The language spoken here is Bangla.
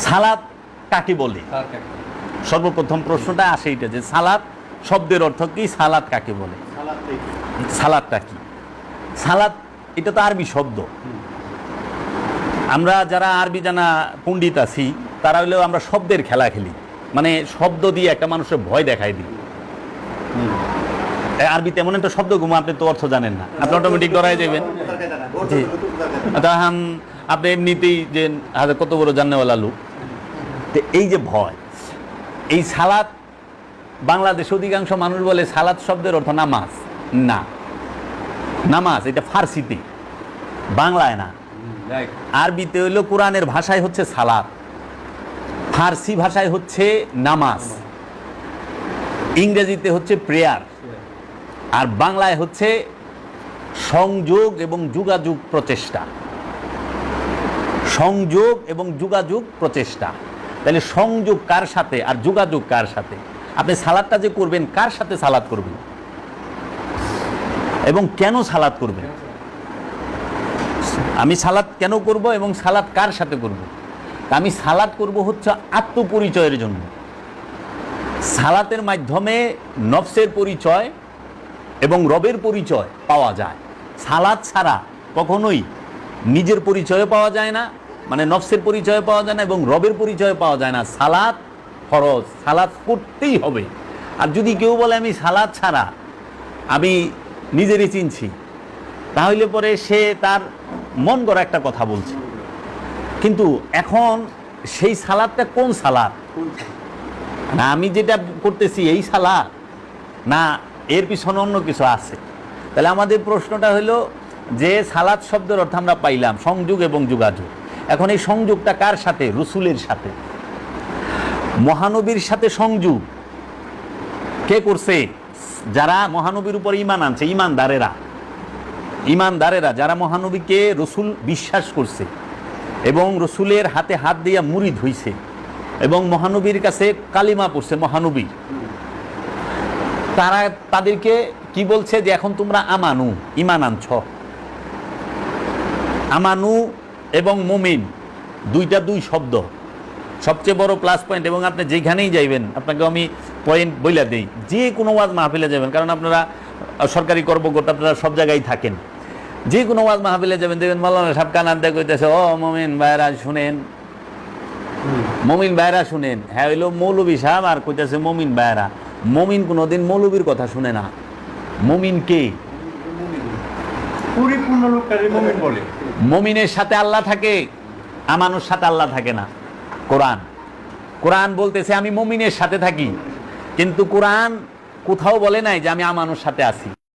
সালাত কাকে বলে? সর্বপ্রথম প্রশ্নটা আসে এটা যে সালাত শব্দের অর্থ কি, সালাত কাকে বলে, সালাতটা কি? সালাত এটা তো আরবি শব্দ। আমরা যারা আরবি জানা পণ্ডিত আছি তারা হলেও আমরা শব্দের খেলা খেলি, মানে শব্দ দিয়ে একটা মানুষের ভয় দেখাই দিই। আরবি তেমন একটা শব্দ ঘুমো, আপনি তো অর্থ জানেন না, আপনি অটোমেটিক ডরাই যাবেন। আপনি এমনিতেই যে কত বড় জান্নেওয়ালা লোক। এই যে ভয়, এই সালাত বাংলাদেশ অধিকাংশ মানুষ বলে সালাত শব্দের অর্থ নামাজ। না, নামাজ এটা ফার্সিতে, বাংলায় না। আরবিতে হইল কোরআনের ভাষায় হচ্ছে সালাত, ফার্সি ভাষায় হচ্ছে নামাজ, ইংরেজিতে হচ্ছে প্রেয়ার, আর বাংলায় হচ্ছে সংযোগ এবং যোগাযোগ প্রচেষ্টা। সংযোগ এবং যোগাযোগ প্রচেষ্টা। তাহলে সংযোগ কার সাথে আর যোগাযোগ কার সাথে? আপনি সালাদটা যে করবেন কার সাথে সালাদ করবেন এবং কেন সালাদ করবেন? আমি সালাদ কেন করব এবং সালাদ কার সাথে করব? আমি সালাদ করব হচ্ছে আত্মপরিচয়ের জন্য। সালাতের মাধ্যমে নফসের পরিচয় এবং রবের পরিচয় পাওয়া যায়। সালাত ছাড়া কখনোই নিজের পরিচয় পাওয়া যায় না, মানে নফসের পরিচয় পাওয়া যায় না এবং রবের পরিচয় পাওয়া যায় না। সালাত ফরজ, সালাত করতেই হবে। আর যদি কেউ বলে আমি সালাত ছাড়া আমি নিজেরই চিনছি, তাহলে পরে সে তার মন গড়া একটা কথা বলছে। কিন্তু এখন সেই সালাদটা কোন সালাদ? না আমি যেটা করতেছি এই সালাদ, না এর পিছনে অন্য কিছু আছে? তাহলে আমাদের প্রশ্নটা হলো যে সালাত শব্দের অর্থ আমরা পাইলাম সংযোগ এবং যোগাযোগ। এখন এই সংযোগটা কার সাথে? রসুলের সাথে, মহানবীর সাথে সংযোগ কে করছে? যারা মহানবীর উপর ঈমান আনছে, ঈমানদারেরা যারা মহানবীকে রসুল বিশ্বাস করছে এবং রসুলের হাতে হাত দিয়া মুরিদ হইছে এবং মহানবীর কাছে কালিমা পড়ছে মহানবীর, তারা তাদেরকে কি বলছে যে এখন তোমরা আমানু, ঈমান আনছ। আমানু এবং মুমিন দুই শব্দ, সবচেয়ে বড় প্লাস পয়েন্ট। এবং আপনি যেখানেই যাইবেন, আপনাকে আমি পয়েন্ট বইলা দেই, যে কোনো ওয়াজ মাহফিলে যাবেন, কারণ আপনারা সরকারি কর্মকর্তা, আপনারা সব জায়গায় থাকেন, যে কোনো ওয়াজ মাহফিলে যাবেন দেখবেন মাওলানা সাহেব কানান দিয়ে কইতেছে, ও মুমিন ভাইরা শুনেন, মুমিন ভাইরা শুনেন। হ্যাঁ হইলো মৌলবী সাহেব আর কইতেছে মুমিন ভাইরা। মুমিন কোনোদিন মৌলবীর কথা শুনে না। মুমিন কে? পরিপূর্ণ লোকটাকে মুমিন বলে। মুমিনের সাথে আল্লাহ থাকে, আমানুর সাথে আল্লাহ থাকে না। কোরআন বলতেছে আমি মুমিনের সাথে থাকি, কিন্তু কোরআন কোথাও বলে নাই যে আমি আমানুর সাথে আছি।